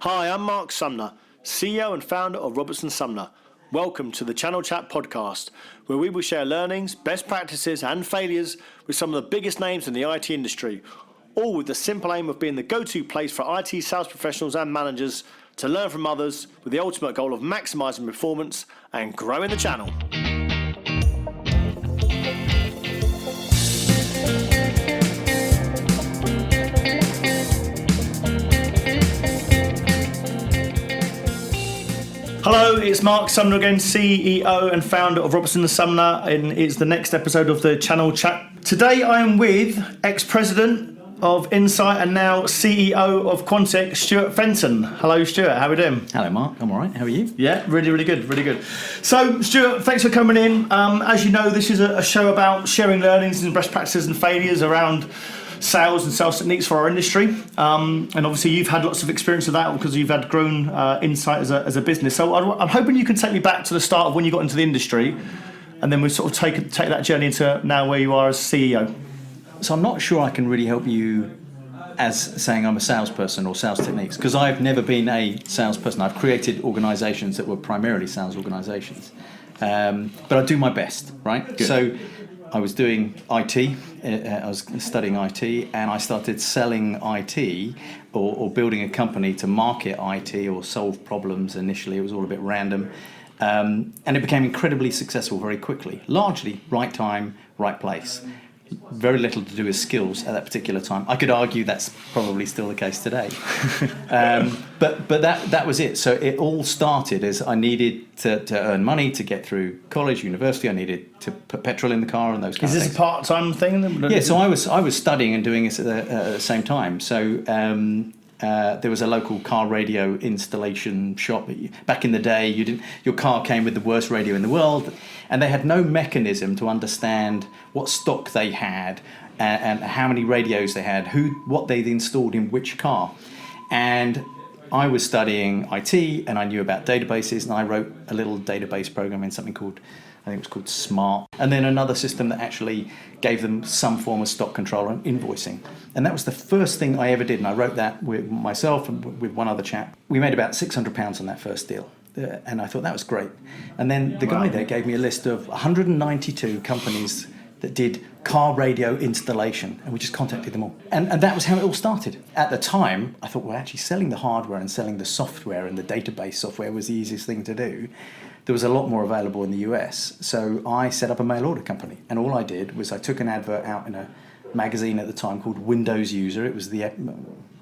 Hi, I'm Marc Sumner, CEO and founder of Robertson Sumner. Welcome to the Channel Chat podcast, where we will share learnings, best practices and failures with some of the biggest names in the IT industry, all with the simple aim of being the go-to place for IT sales professionals and managers to learn from others with the ultimate goal of maximising performance and growing the channel. Hello, it's Marc Sumner again, CEO and founder of Robertson Sumner, and it's the next episode of the Channel Chat. Today I am with ex-president of Insight and now CEO of QUANTIQ, Stuart Fenton. Hello, Stuart. How are we doing? Hello, Marc. I'm all right. How are you? Yeah, really good. So, Stuart, thanks for coming in. As you know, this is a show about sharing learnings and best practices and failures around sales and sales techniques for our industry. And obviously, you've had lots of experience of that because you've had grown Insight as a business. So, I'm hoping you can take me back to the start of when you got into the industry, and then we sort of take that journey into now where you are as CEO. So I'm not sure I can really help you as saying I'm a salesperson or sales techniques, because I've never been a salesperson. I've created organisations that were primarily sales organisations. But I do my best, right? Good. So I was doing IT, I was studying IT, and I started selling IT or building a company to market IT or solve problems initially. It was all a bit random. And it became incredibly successful very quickly. Largely right time, right place. Very little to do with skills at that particular time. I could argue that's probably still the case today. But that was it. So it all started as I needed to earn money to get through college, university. I needed to put petrol in the car and those kinds of things. Is this a part-time thing? Yeah, so I was studying and doing this at the same time. So there was a local car radio installation shop. Back in the day, your car came with the worst radio in the world, and they had no mechanism to understand what stock they had and how many radios they had, what they'd installed in which car. And I was studying IT, and I knew about databases, and I wrote a little database program in something called, I think it was called Smart, and then another system that actually gave them some form of stock control and invoicing. And that was the first thing I ever did, and I wrote that with myself and with one other chap. We made about £600 on that first deal, and I thought that was great. And then the guy there gave me a list of 192 companies that did car radio installation, and we just contacted them all. And that was how it all started. At the time, I thought, well, actually selling the hardware and selling the software and the database software was the easiest thing to do. There was a lot more available in the US, so I set up a mail order company. And all I did was I took an advert out in a magazine at the time called Windows User. It was I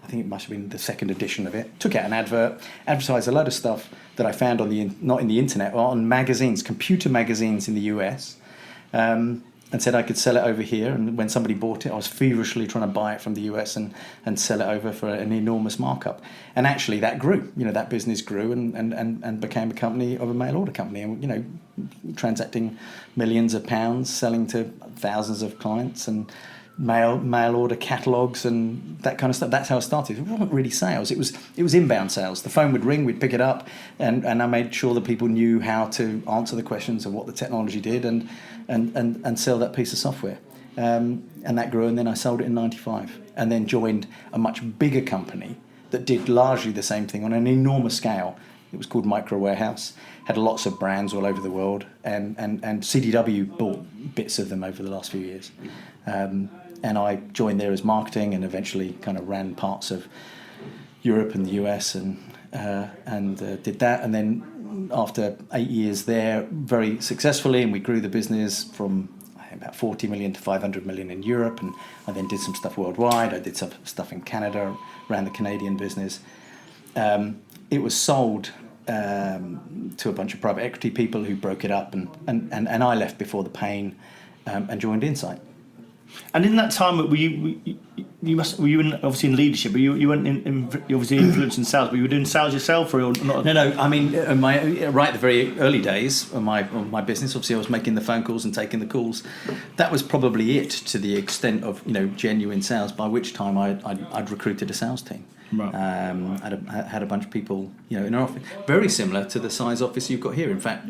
think it must have been the second edition of it. Took out an advert, advertised a load of stuff that I found not in the internet, or on magazines, computer magazines in the US, and said I could sell it over here. And when somebody bought it, I was feverishly trying to buy it from the US and sell it over for an enormous markup. And actually that grew. That business grew and became a company of a mail order company, and transacting millions of pounds, selling to thousands of clients, and mail order catalogues and that kind of stuff. That's how it started. It wasn't really sales. It was inbound sales. The phone would ring, we'd pick it up, and I made sure that people knew how to answer the questions of what the technology did and sell that piece of software. And that grew, and then I sold it in 95, and then joined a much bigger company that did largely the same thing on an enormous scale. It was called Micro Warehouse, had lots of brands all over the world, and CDW bought bits of them over the last few years. And I joined there as marketing, and eventually kind of ran parts of Europe and the US, and did that. And then after 8 years there, very successfully, and we grew the business from I think about 40 million to 500 million in Europe, and I then did some stuff worldwide. I did some stuff in Canada, ran the Canadian business. It was sold to a bunch of private equity people who broke it up, and I left before the pain, and joined Insight. And in that time, were you obviously in leadership, but you weren't you obviously influencing sales, but you were doing sales yourself, or not? No. I mean, right at the very early days of my business, obviously I was making the phone calls and taking the calls. That was probably it, to the extent of genuine sales. By which time I'd recruited a sales team. Right. Had a bunch of people, in an office very similar to the size office you've got here. In fact,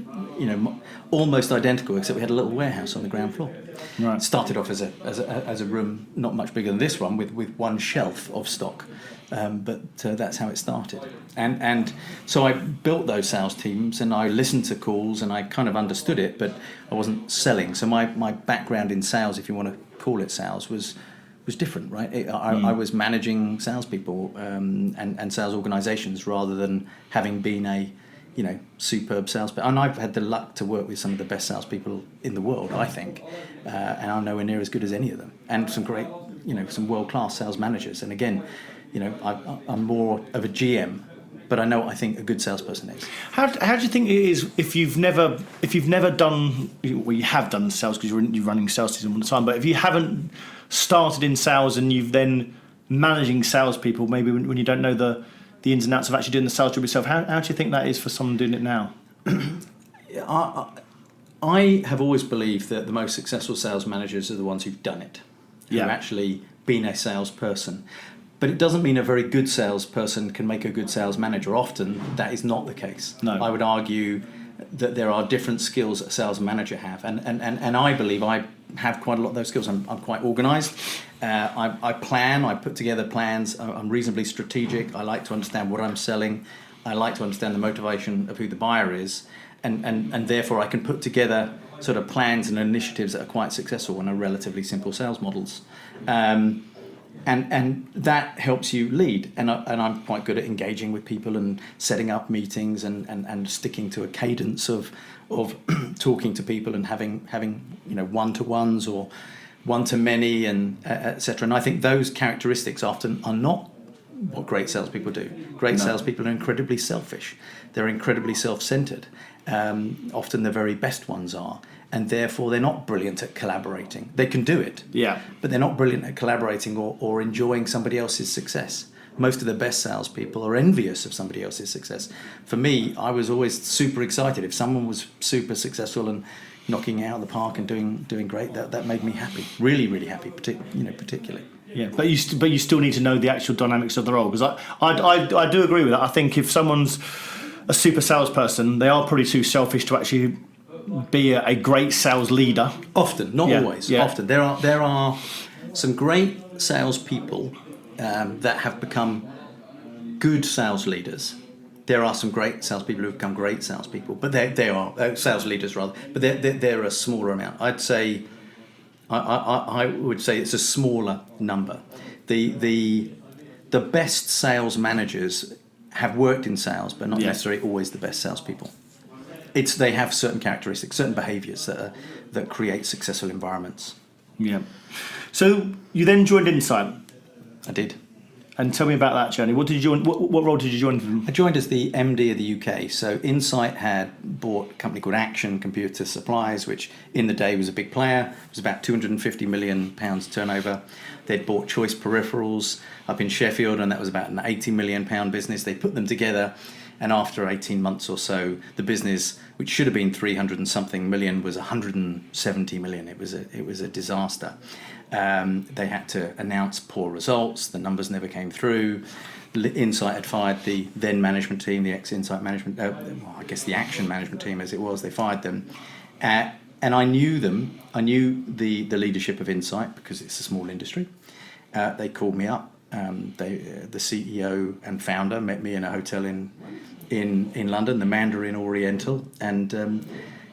almost identical, except we had a little warehouse on the ground floor. Right. Started off as a room not much bigger than this one, with one shelf of stock, but that's how it started. And so I built those sales teams, and I listened to calls, and I kind of understood it, but I wasn't selling. So my background in sales, if you want to call it sales, was different, right? I was managing salespeople and sales organisations rather than having been a superb salesperson. And I've had the luck to work with some of the best salespeople in the world, I think, and I'm nowhere near as good as any of them. And some great, some world-class sales managers. And again, I'm more of a GM, but I know what I think a good salesperson is. How do you think it is if you've never done, well, you have done sales because you're running sales teams all the time, but if you haven't started in sales and you've then managing salespeople, maybe when you don't know the ins and outs of actually doing the sales job yourself, how do you think that is for someone doing it now? I have always believed that the most successful sales managers are the ones who've done it, who've actually been a salesperson. But it doesn't mean a very good salesperson can make a good sales manager. Often that is not the case. No. I would argue that there are different skills that a sales manager have, and I believe I have quite a lot of those skills. I'm quite organised. I plan. I put together plans. I'm reasonably strategic. I like to understand what I'm selling. I like to understand the motivation of who the buyer is, and therefore I can put together sort of plans and initiatives that are quite successful and are relatively simple sales models. And that helps you lead, and I'm quite good at engaging with people and setting up meetings and sticking to a cadence of talking to people and having one-to-ones or one-to-many and etc. And I think those characteristics often are not what great salespeople do. Great salespeople are incredibly selfish. They're incredibly self-centered. Often the very best ones are. And therefore they're not brilliant at collaborating. They can do it, but they're not brilliant at collaborating or enjoying somebody else's success. Most of the best salespeople are envious of somebody else's success. For me, I was always super excited. If someone was super successful and knocking it out of the park and doing great, that made me happy, really, really happy, particularly. Yeah, but you still need to know the actual dynamics of the role, because I do agree with that. I think if someone's a super salesperson, they are probably too selfish to actually be a great sales leader. Often, not always. Yeah. Often there are some great salespeople that have become good sales leaders. There are some great salespeople who have become great salespeople, but they are sales leaders rather. But they're a smaller amount. I'd say I would say it's a smaller number. The best sales managers have worked in sales, but not necessarily always the best salespeople. They have certain characteristics, certain behaviours that create successful environments. Yeah. So you then joined Insight. I did. And tell me about that journey. What role did you join from? I joined as the MD of the UK. So Insight had bought a company called Action Computer Supplies, which in the day was a big player. It was about £250 million turnover. They'd bought Choice Peripherals up in Sheffield, and that was about an £80 million business. They put them together, and after 18 months or so, the business, which should have been 300 and something million, was 170 million. It was a disaster. They had to announce poor results. The numbers never came through. Insight had fired the then management team, the ex-Insight management, I guess the Action management team as it was. They fired them. And I knew them. I knew the leadership of Insight because it's a small industry. They called me up. The CEO and founder met me in a hotel in London, the Mandarin Oriental, and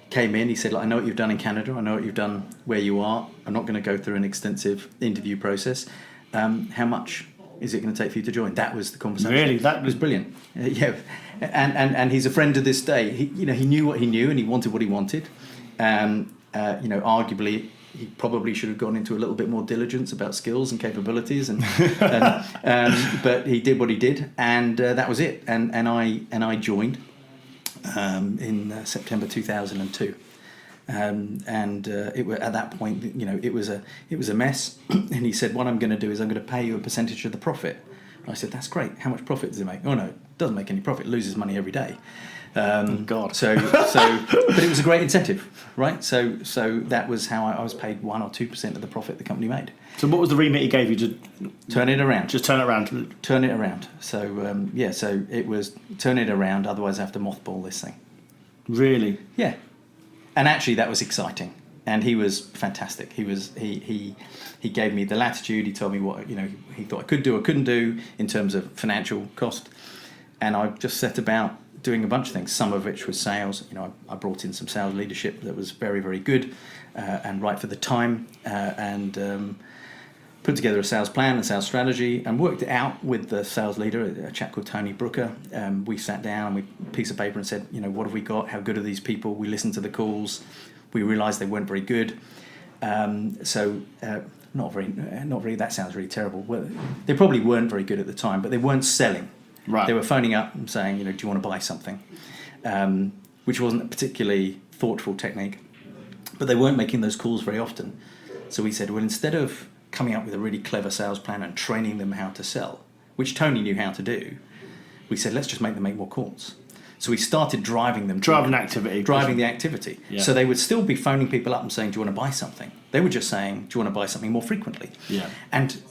came in. He said, I know what you've done in Canada. I know what you've done where you are. I'm not going to go through an extensive interview process. How much is it going to take for you to join? That was the conversation. Really? That was brilliant. Yeah, and he's a friend to this day. He knew what he knew, and he wanted what he wanted. Arguably, he probably should have gone into a little bit more diligence about skills and capabilities, but he did what he did, and that was it. And I joined in September 2002, at that point, it was a mess. And he said, "What I'm going to do is I'm going to pay you a percentage of the profit I said, that's great. How much profit does it make? Oh, no, it doesn't make any profit. It loses money every day. God. So, but it was a great incentive, right? So that was how I was paid 1 or 2% of the profit the company made. So what was the remit he gave you to turn it around? Just turn it around. Turn it around. So so it was turn it around. Otherwise, I have to mothball this thing. Really? Yeah. And actually, that was exciting. And he was fantastic. He gave me the latitude. He told me what he thought I could do or couldn't do in terms of financial cost. And I just set about doing a bunch of things, some of which was sales. I brought in some sales leadership that was very, very good and right for the time, and put together a sales plan and sales strategy and worked it out with the sales leader, a chap called Tony Brooker. We sat down with a piece of paper and said, what have we got? How good are these people? We listened to the calls. We realised they weren't very good. Not very. That sounds really terrible. Well, they probably weren't very good at the time, but they weren't selling. Right. They were phoning up and saying, do you want to buy something? Which wasn't a particularly thoughtful technique. But they weren't making those calls very often. So we said, well, instead of coming up with a really clever sales plan and training them how to sell, which Tony knew how to do, we said, let's just make them make more calls. So we started driving them. Driving the activity. Yeah. So they would still be phoning people up and saying, do you want to buy something? They were just saying, do you want to buy something more frequently? Yeah. And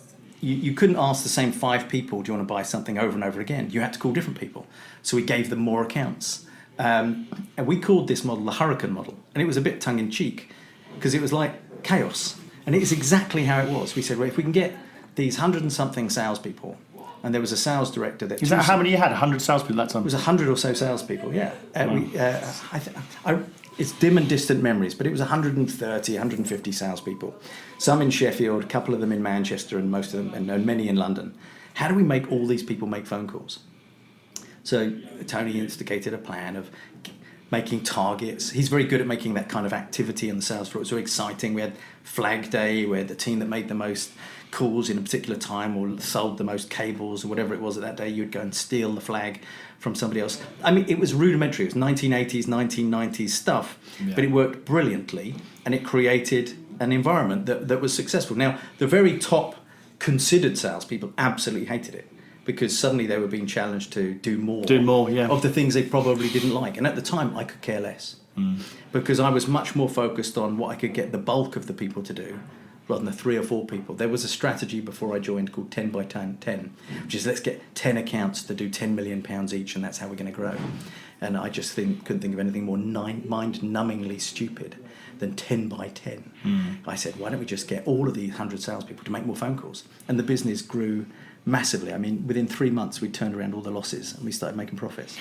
you couldn't ask the same 5 people, do you want to buy something over and over again? You had to call different people. So we gave them more accounts. And we called this model the hurricane model. And it was a bit tongue-in-cheek because it was like chaos. And it is exactly how it was. We said, well, if we can get these 100 and something salespeople, and there was a sales director that... Is that how many you had? 100 salespeople that time? It was 100 or so salespeople, yeah. It's dim and distant memories, but it was 130, 150 salespeople. Some in Sheffield, a couple of them in Manchester, and most of them, and many in London. How do we make all these people make phone calls? So Tony instigated a plan of making targets. He's very good at making that kind of activity in the sales floor. It was so exciting. We had Flag Day, where the team that made the most calls in a particular time or sold the most cables or whatever it was at that day, you'd go and steal the flag from somebody else. I mean, it was rudimentary. It was 1980s, 1990s stuff, but it worked brilliantly, and it created an environment that was successful. Now, the very top considered salespeople absolutely hated it, because suddenly they were being challenged to do more of the things they probably didn't like. And at the time, I could care less, because I was much more focused on what I could get the bulk of the people to do, rather than the 3 or 4 people. There was a strategy before I joined called 10 by 10, which is let's get 10 accounts to do £10 million each, and that's how we're going to grow. And I just couldn't think of anything more mind-numbingly stupid than 10 by 10. I said, why don't we just get all of these 100 salespeople to make more phone calls? And the business grew massively. I mean, within 3 months, we turned around all the losses and we started making profits.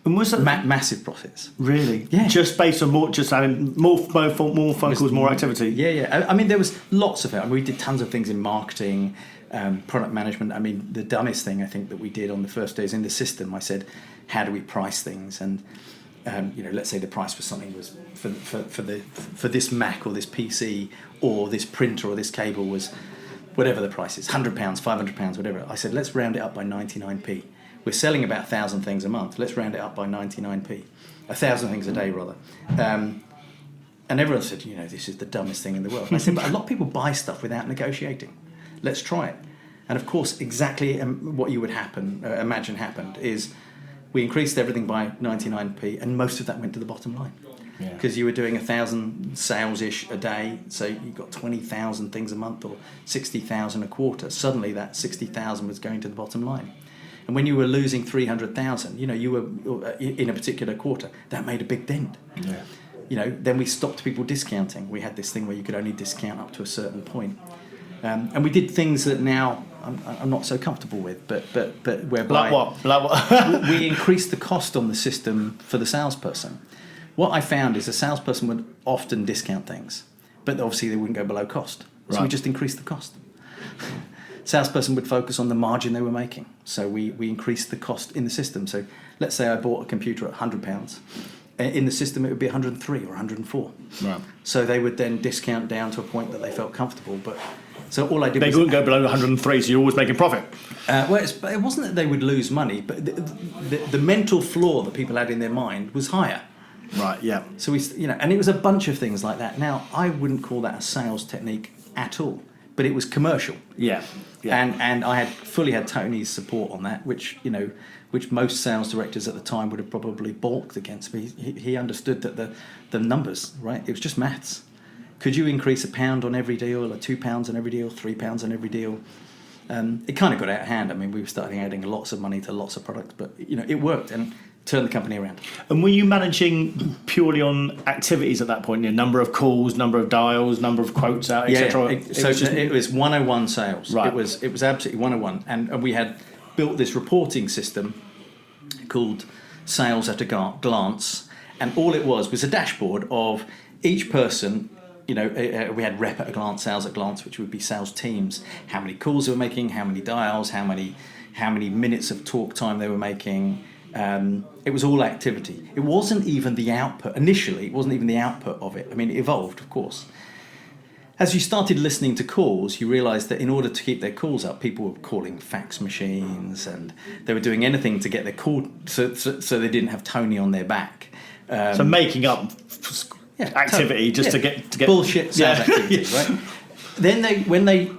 And was that massive profits? Really? Yeah. Just based on having more phone calls, more activity. Yeah. I mean, there was lots of it. I mean, we did tons of things in marketing, product management. I mean, the dumbest thing I think that we did on the first day is in the system. I said, how do we price things? And let's say the price for something was for this Mac or this PC or this printer or this cable was whatever the price is, £100, £500, whatever. I said, let's round it up by 99p. We're selling about 1,000 things a month. Let's round it up by 99p. 1,000 things a day, rather. And everyone said, this is the dumbest thing in the world. And I said, but a lot of people buy stuff without negotiating. Let's try it. And of course, exactly what you would imagine happened is we increased everything by 99p, and most of that went to the bottom line. Because you were doing 1,000 sales-ish a day, so you got 20,000 things a month or 60,000 a quarter. Suddenly that 60,000 was going to the bottom line. And when you were losing 300,000, you were in a particular quarter, that made a big dent. Then we stopped people discounting. We had this thing where you could only discount up to a certain point. And we did things that now I'm not so comfortable with, but whereby Like what? we increased the cost on the system for the salesperson. What I found is a salesperson would often discount things, but obviously they wouldn't go below cost. So we just increased the cost. Salesperson would focus on the margin they were making. So we increased the cost in the system. So let's say I bought a computer at £100. In the system, it would be 103 or 104. Right. So they would then discount down to a point that they felt comfortable. But so all I did they was... wouldn't go below 103, so you're always making profit. It wasn't that they would lose money, but the mental flaw that people had in their mind was higher. Right, yeah. So and it was a bunch of things like that. Now, I wouldn't call that a sales technique at all, but it was commercial. Yeah. And I fully had Tony's support on that, which most sales directors at the time would have probably balked against. But he understood that the numbers, right? It was just maths. Could you increase £1 on every deal, or £2 on every deal, £3 on every deal? It kind of got out of hand. I mean, we were starting adding lots of money to lots of products, but it worked and turned the company around. And were you managing purely on activities at that point? Number of calls, number of dials, number of quotes out, etc. It was 101 sales. Right. It was absolutely 101, and we had built this reporting system called Sales at a Glance, and all it was a dashboard of each person. We had rep at a glance, sales at a glance, which would be sales teams, how many calls they were making, how many dials, how many minutes of talk time they were making. It was all activity. It wasn't even the output. Initially, it wasn't even the output of it. I mean, it evolved, of course. As you started listening to calls, you realised that in order to keep their calls up, people were calling fax machines, and they were doing anything to get their call, so they didn't have Tony on their back. So making up activity to get bullshit sales activities, right? Then when they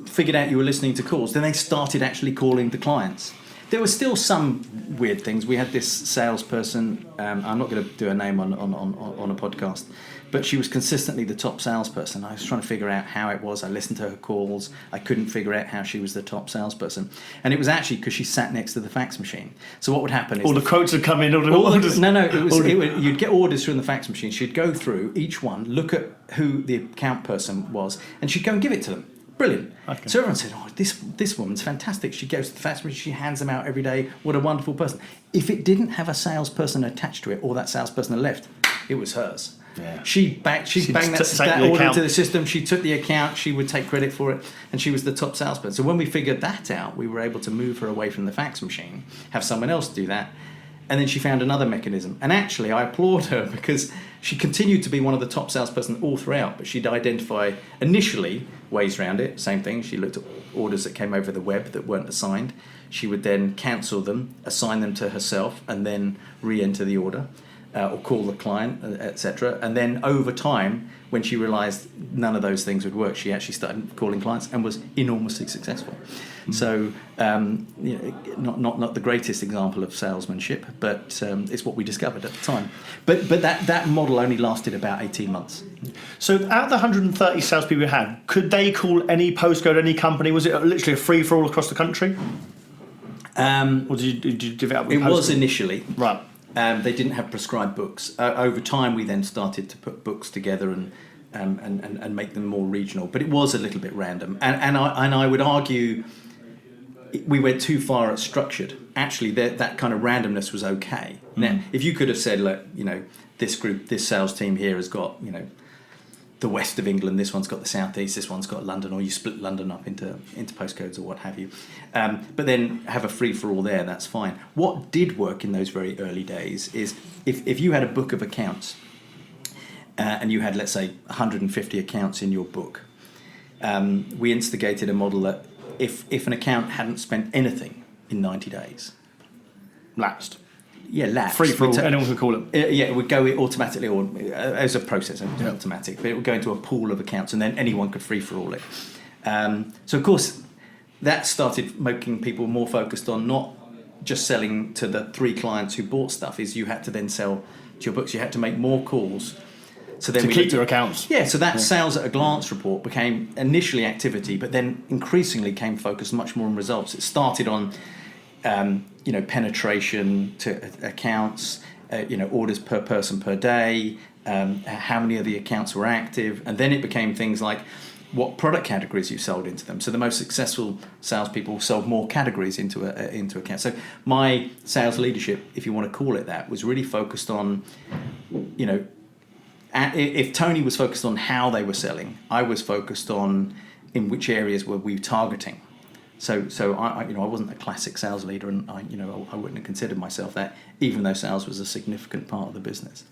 figured out you were listening to calls, then they started actually calling the clients. There were still some weird things. We had this salesperson. I'm not going to do a name on a podcast, but she was consistently the top salesperson. I was trying to figure out how it was. I listened to her calls. I couldn't figure out how she was the top salesperson, and it was actually because she sat next to the fax machine. So what would happen is all the quotes would come in. You'd get orders from the fax machine. She'd go through each one, look at who the account person was, and she'd go and give it to them. Brilliant. Okay. So everyone said, this woman's fantastic. She goes to the fax machine, she hands them out every day. What a wonderful person. If it didn't have a salesperson attached to it, or that salesperson had left, it was hers. Yeah. She banged that order into the system. She took the account. She would take credit for it, and she was the top salesperson. So when we figured that out, we were able to move her away from the fax machine, have someone else do that, and then she found another mechanism. And actually, I applaud her because she continued to be one of the top salesperson all throughout, but she'd identify initially ways around it. Same thing. She looked at orders that came over the web that weren't assigned. She would then cancel them, assign them to herself, and then re-enter the order. Or call the client, etc. And then over time, when she realised none of those things would work, she actually started calling clients and was enormously successful. Mm-hmm. So, not the greatest example of salesmanship, but it's what we discovered at the time. But that model only lasted about 18 months. So, out of the 130 salespeople you had, could they call any postcode, any company? Was it literally a free for all across the country? Or did you divvy it up? It was initially. Right. They didn't have prescribed books. Over time, we then started to put books together and make them more regional. But it was a little bit random. And I would argue we went too far at structured. Actually, that kind of randomness was okay. Now, if you could have said, look, this group, this sales team here has got, the west of England, this one's got the southeast, this one's got London, or you split London up into postcodes or what have you. But then have a free-for-all there, that's fine. What did work in those very early days is if you had a book of accounts and you had, let's say, 150 accounts in your book, we instigated a model that if an account hadn't spent anything in 90 days... Lapsed. Yeah, lapsed. Free for all, anyone could call it. It would go automatically, or as a process, it was automatic, but it would go into a pool of accounts, and then anyone could free for all it. So, of course, that started making people more focused on not just selling to the 3 clients who bought stuff, is you had to then sell to your books. You had to make more calls. So then to keep your accounts. Yeah, so that sales at a glance report became initially activity, but then increasingly came focused much more on results. It started on... penetration to accounts, orders per person per day, how many of the accounts were active, and then it became things like what product categories you sold into them. So the most successful salespeople sold more categories into accounts. So my sales leadership, if you want to call it that, was really focused on, if Tony was focused on how they were selling, I was focused on in which areas were we targeting. So I wasn't a classic sales leader, and I wouldn't have considered myself that, even though sales was a significant part of the business.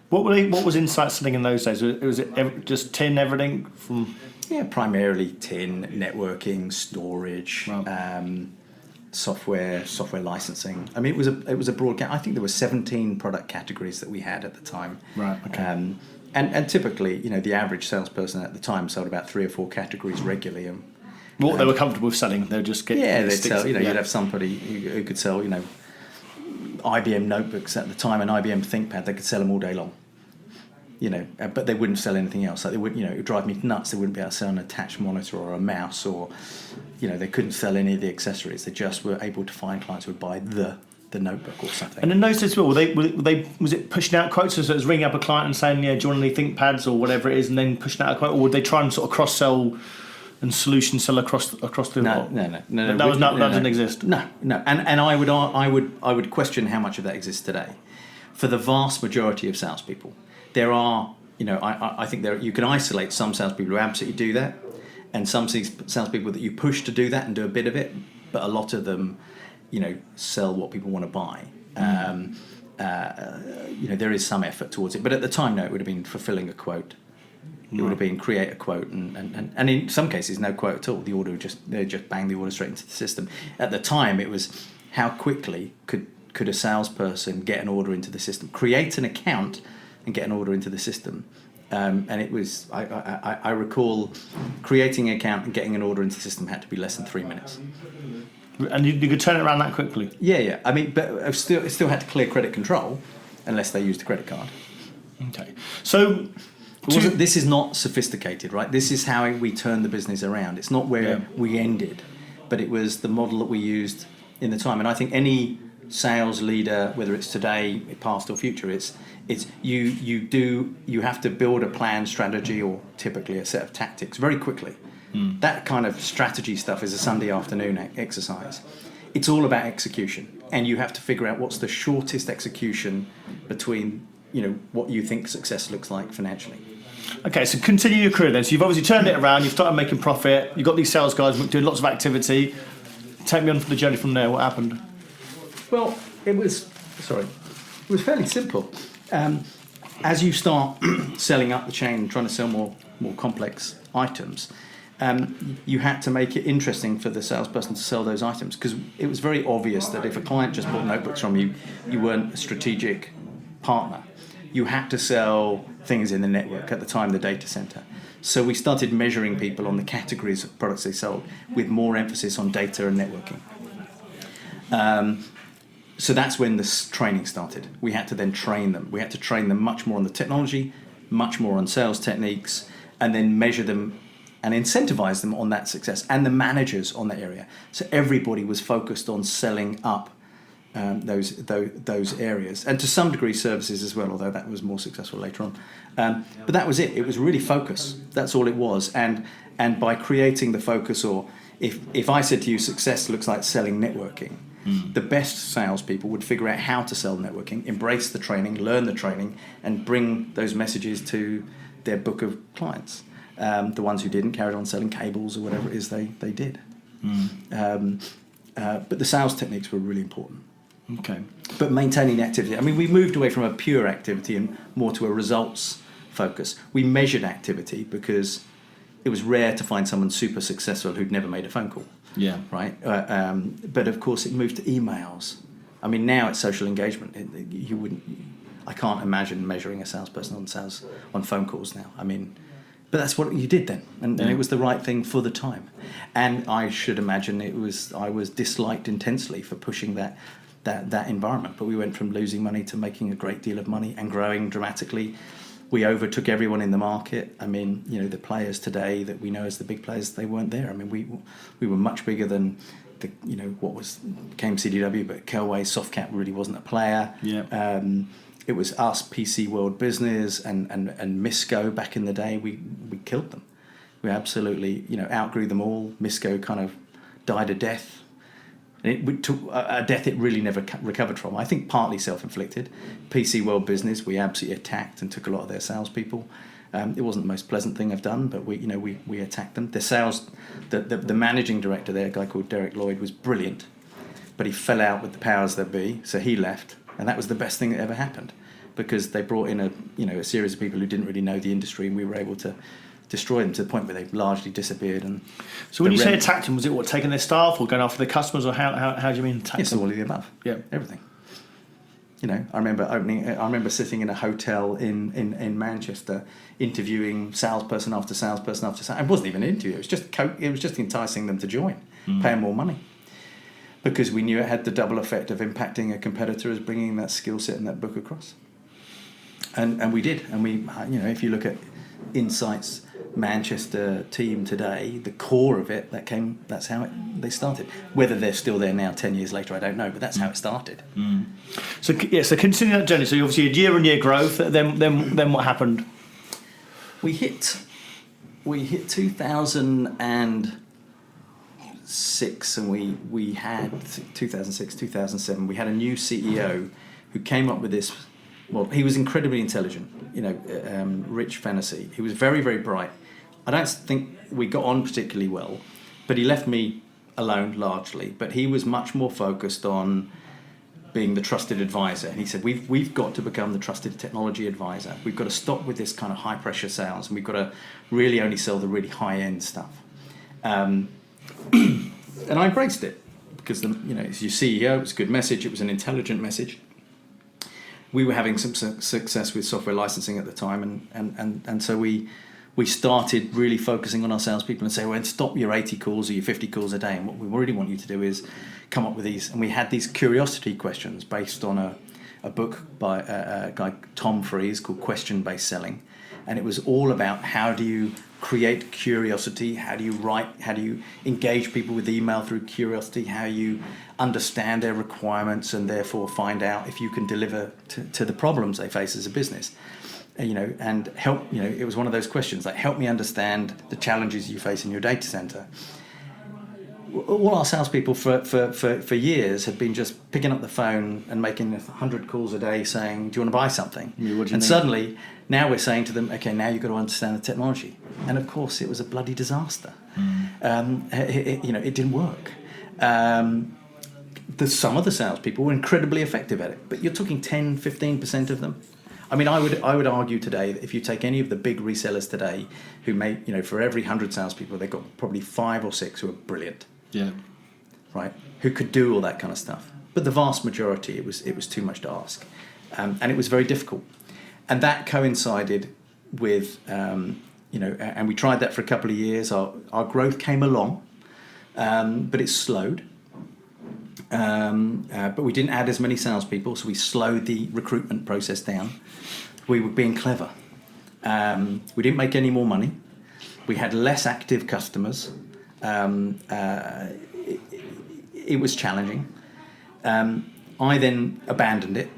What was Insight selling in those days? Was it just tin, everything from? Yeah, primarily tin, networking, storage, software licensing. I mean, it was a broad. I think there were 17 product categories that we had at the time. Right. Okay. And typically, the average salesperson at the time sold about 3 or 4 categories regularly. And what they were comfortable with selling, they would just get. they'd sell. You'd have somebody who could sell, IBM notebooks at the time, an IBM ThinkPad. They could sell them all day long. But they wouldn't sell anything else. Like they would, it would drive me nuts. They wouldn't be able to sell an attached monitor or a mouse, or, they couldn't sell any of the accessories. They just were able to find clients who would buy the notebook or something. And in those days, was it pushing out quotes? So it was ringing up a client and saying, "Yeah, do you want any ThinkPads or whatever it is," and then pushing out a quote, or would they try and sort of cross sell and solution sell across the? No. That didn't exist. No. And I would question how much of that exists today. For the vast majority of salespeople, there are, I think you can isolate some salespeople who absolutely do that, and some salespeople that you push to do that and do a bit of it, but a lot of them, sell what people want to buy. There is some effort towards it, but at the time, no, it would have been fulfilling a quote. It would have been create a quote, and in some cases, no quote at all. The order they just bang the order straight into the system. At the time, it was how quickly could a salesperson get an order into the system, create an account, and get an order into the system. And it was, I recall creating an account and getting an order into the system had to be less than 3 minutes. And you could turn it around that quickly? Yeah. I mean, but it still had to clear credit control unless they used a credit card. Okay. So this is not sophisticated, right? This is how we turned the business around. It's not where we ended, but it was the model that we used in the time. And I think any sales leader, whether it's today, past or future, it's you have to build a plan, strategy, or typically a set of tactics very quickly. That kind of strategy stuff is a Sunday afternoon exercise. It's all about execution, and you have to figure out what's the shortest execution between what you think success looks like financially. Okay, so continue your career then. So you've obviously turned it around. You've started making profit. You've got these sales guys doing lots of activity. Take me on for the journey from there. What happened? Well, it was fairly simple. As you start selling up the chain and trying to sell more complex items, you had to make it interesting for the salesperson to sell those items, because it was very obvious that if a client just bought notebooks from you, you weren't a strategic partner. You had to sell things in the network, at the time the data center. So we started measuring people on the categories of products they sold, with more emphasis on data and networking. So that's when the training started. We had to then train them. We had to train them much more on the technology, much more on sales techniques, and then measure them and incentivize them on that success, and the managers on that area. So everybody was focused on selling up those areas, and to some degree services as well, although that was more successful later on. But that was it. It was really focus. That's all it was. And by creating the focus, or if I said to you, success looks like selling networking, the best salespeople would figure out how to sell networking, embrace the training, learn the training, and bring those messages to their book of clients. The ones who didn't carried on selling cables or whatever it is they did. But the sales techniques were really important. Okay. But maintaining the activity. I mean, we moved away from a pure activity and more to a results focus. We measured activity because it was rare to find someone super successful who'd never made a phone call. Yeah. Right. But of course, it moved to emails. I mean, now it's social engagement. I can't imagine measuring a salesperson on phone calls now. I mean, but that's what you did then, and it was the right thing for the time. And I should imagine I was disliked intensely for pushing that environment. But we went from losing money to making a great deal of money and growing dramatically. We overtook everyone in the market. I mean, the players today that we know as the big players, they weren't there. I mean, we were much bigger than what became CDW, but Kelway, Softcat really wasn't a player. Yeah. It was us, PC World Business, and Misco back in the day. We killed them. We absolutely outgrew them all. Misco kind of died a death. And it took a death it really never recovered from. I think partly self-inflicted. PC World Business, we absolutely attacked and took a lot of their salespeople. It wasn't the most pleasant thing I've done, but we attacked them. The sales, the managing director there, a guy called Derek Lloyd, was brilliant, but he fell out with the powers that be, so he left, and that was the best thing that ever happened, because they brought in a series of people who didn't really know the industry, and we were able to destroy them to the point where they largely disappeared. And so when you say attacked them, was it taking their staff or going after their customers, or how do you mean attack It's them? all of the above. Yeah, everything. I remember sitting in a hotel in Manchester, interviewing salesperson after salesperson after salesperson. It wasn't even an interview. It was just enticing them to join, paying more money, because we knew it had the double effect of impacting a competitor as bringing that skill set and that book across. And we did. And we, if you look at Insight's Manchester team today, the core of it, that's how they started. Whether they're still there now 10 years later, I don't know, but that's how it started. So continuing that journey, so you obviously had year-on-year growth, then what happened? We hit 2006, and we had 2006, 2007, we had a new CEO who came up with this. Well, he was incredibly intelligent, Rich Fenton. He was very, very bright. I don't think we got on particularly well, but he left me alone largely. But he was much more focused on being the trusted advisor. And he said, we've got to become the trusted technology advisor. We've got to stop with this kind of high pressure sales, and we've got to really only sell the really high end stuff. And I embraced it because, as your CEO, it was a good message. It was an intelligent message. We were having some success with software licensing at the time, and so we started really focusing on our salespeople and say, well, stop your 80 calls or your 50 calls a day, and what we really want you to do is come up with these. And we had these curiosity questions based on a book by a guy, Tom Freeze, called Question-Based Selling, and it was all about how do you create curiosity, how do you engage people with email through curiosity, how you understand their requirements and therefore find out if you can deliver to the problems they face as a business, and help. It was one of those questions like, help me understand the challenges you face in your data center. All our salespeople for years had been just picking up the phone and making 100 calls a day saying, do you want to buy something? Suddenly, now we're saying to them, okay, now you've got to understand the technology. And of course, it was a bloody disaster. It didn't work. Some of the salespeople were incredibly effective at it, but you're talking 10, 15% of them. I mean, I would argue today that if you take any of the big resellers today who make, for every 100 salespeople, they've got probably 5 or 6 who are brilliant. Yeah. Right? Who could do all that kind of stuff. But the vast majority, it was too much to ask. And it was very difficult. And that coincided with, and we tried that for a couple of years. Our growth came along, but it slowed. But we didn't add as many salespeople, so we slowed the recruitment process down. We were being clever. We didn't make any more money. We had less active customers. It was challenging. I then abandoned it,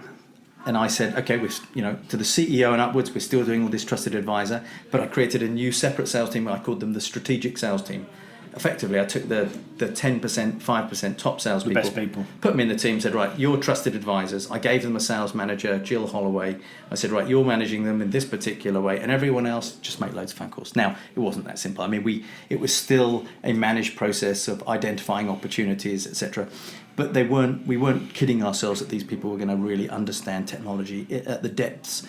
and I said, okay, to the CEO and upwards, we're still doing all this trusted advisor, but I created a new separate sales team. I called them the strategic sales team. Effectively, I took the 10%, 5% top salespeople, the best people, put them in the team, said, right, you're trusted advisors. I gave them a sales manager, Jill Holloway. I said, right, you're managing them in this particular way, and everyone else just make loads of phone calls. Now, it wasn't that simple. I mean, it was still a managed process of identifying opportunities, etc. But we weren't kidding ourselves that these people were going to really understand technology at the depths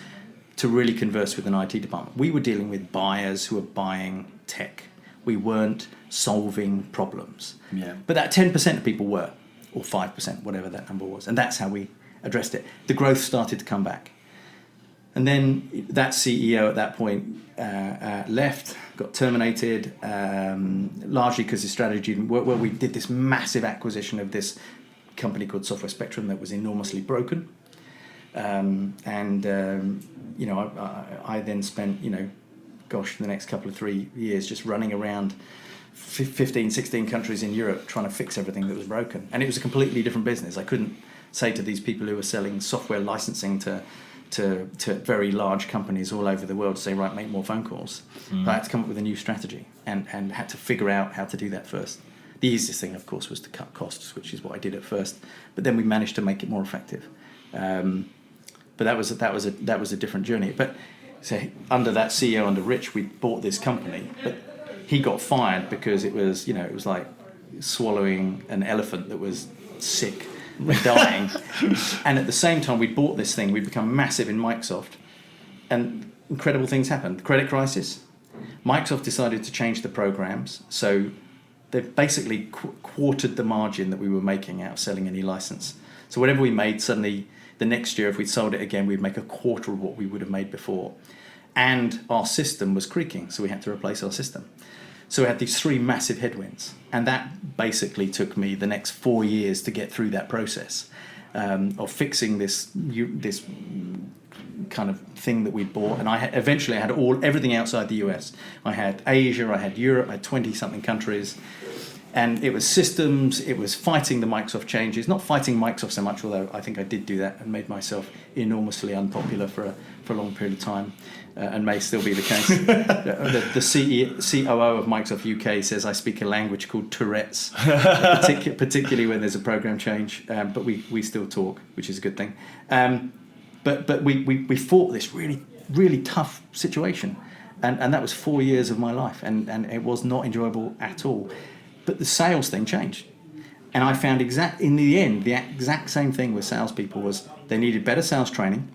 to really converse with an IT department. We were dealing with buyers who were buying tech. We weren't solving problems. Yeah. But that 10% of people were, or 5%, whatever that number was. And that's how we addressed it. The growth started to come back. And then that CEO at that point left, got terminated, largely because his strategy didn't work well. We did this massive acquisition of this company called Software Spectrum that was enormously broken. I then spent, the next couple of 3 years just running around 15, 16 countries in Europe trying to fix everything that was broken. And it was a completely different business. I couldn't say to these people who were selling software licensing to very large companies all over the world to say, right, make more phone calls. But I had to come up with a new strategy and had to figure out how to do that first. The easiest thing, of course, was to cut costs, which is what I did at first. But then we managed to make it more effective. But that was a different journey. But so under that CEO, under Rich, we bought this company, but he got fired because it was like swallowing an elephant that was sick and dying. And at the same time, we bought this thing. We'd become massive in Microsoft, and incredible things happened. The credit crisis. Microsoft decided to change the programs, so they basically quartered the margin that we were making out of selling any license. So whatever we made, suddenly The next year, if we'd sold it again, we'd make a quarter of what we would have made before. And our system was creaking, so we had to replace our system. So we had these 3 massive headwinds, and that basically took me the next 4 years to get through that process of fixing this kind of thing that we bought. And eventually I had everything outside the US. I had Asia, I had Europe, I had 20-something countries. And it was systems, it was fighting the Microsoft changes, not fighting Microsoft so much, although I think I did do that and made myself enormously unpopular for a long period of time, and may still be the case. The COO of Microsoft UK says I speak a language called Tourette's, particularly when there's a program change, but we still talk, which is a good thing. But we fought this really, really tough situation, and that was 4 years of my life, and it was not enjoyable at all. But the sales thing changed. And I found in the end, the exact same thing with salespeople was they needed better sales training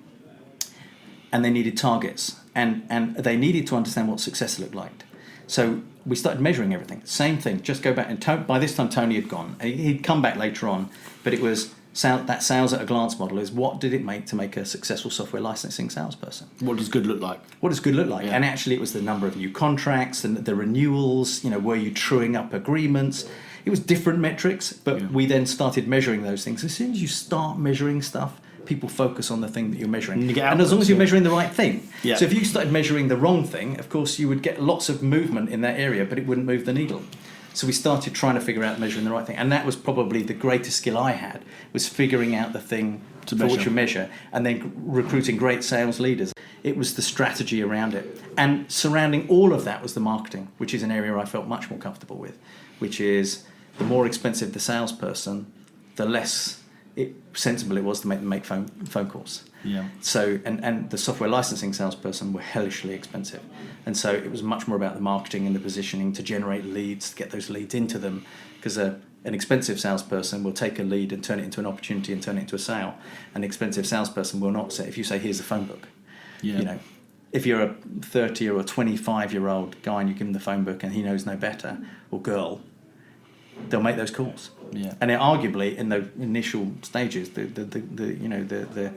and they needed targets. And they needed to understand what success looked like. So we started measuring everything. Same thing, just go back. And by this time, Tony had gone. He'd come back later on, but it was that sales at a glance model is what did it make to make a successful software licensing salesperson? What does good look like? What does good look like? Yeah. And actually it was the number of new contracts and the renewals, were you truing up agreements? It was different metrics, but we then started measuring those things. As soon as you start measuring stuff, people focus on the thing that you're measuring. And as long as you're measuring the right thing. Yeah. So if you started measuring the wrong thing, of course you would get lots of movement in that area, but it wouldn't move the needle. So we started trying to figure out measuring the right thing. And that was probably the greatest skill I had, was figuring out the thing for which you measure, and then recruiting great sales leaders. It was the strategy around it. And surrounding all of that was the marketing, which is an area I felt much more comfortable with, which is the more expensive the salesperson, the less sensible it was to make phone calls. Yeah. So and the software licensing salesperson were hellishly expensive, and so it was much more about the marketing and the positioning to generate leads, to get those leads into them, because an expensive salesperson will take a lead and turn it into an opportunity and turn it into a sale. An expensive salesperson will not say, if you say here's the phone book, if you're a 30 or a 25-year-old guy and you give him the phone book and he knows no better, or girl, they'll make those calls. Yeah. And arguably in the initial stages, the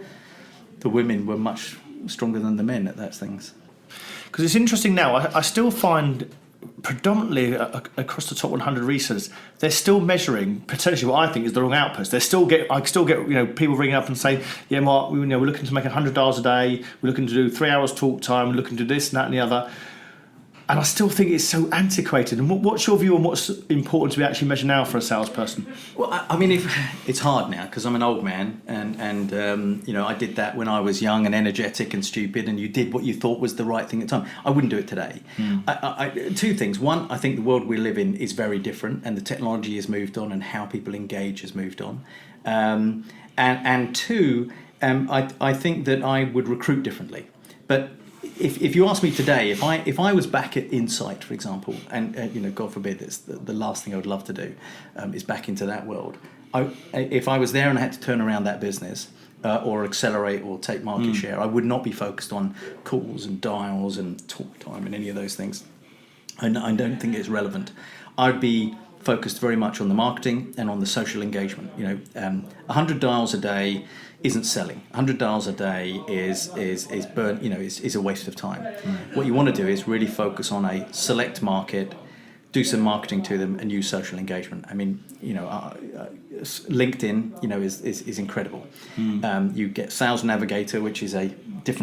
women were much stronger than the men at those things. Because it's interesting now, I still find predominantly across the top 100 resellers, they're still measuring potentially what I think is the wrong outputs. I still get people ringing up and say, yeah, Mark, we're looking to make $100 a day, we're looking to do 3 hours talk time, we're looking to do this and that and the other. And I still think it's so antiquated. And what's your view on what's important to be actually measured now for a salesperson? Well, I mean, it's hard now because I'm an old man, and I did that when I was young and energetic and stupid, and you did what you thought was the right thing at the time. I wouldn't do it today. Two things. One, I think the world we live in is very different, and the technology has moved on, and how people engage has moved on. And two, I think that I would recruit differently. But if you ask me today, if I was back at Insight, for example, and God forbid, it's the last thing I would love to do is back into that world. If I was there and I had to turn around that business or accelerate or take market share, I would not be focused on calls and dials and talk time and any of those things. I don't think it's relevant. I'd be focused very much on the marketing and on the social engagement. 100 dials a day isn't selling. 100 dials a day is burnt. Is a waste of time. What you want to do is really focus on a select market, do some marketing to them, and use social engagement. I mean, LinkedIn, is incredible. You get Sales Navigator, which is a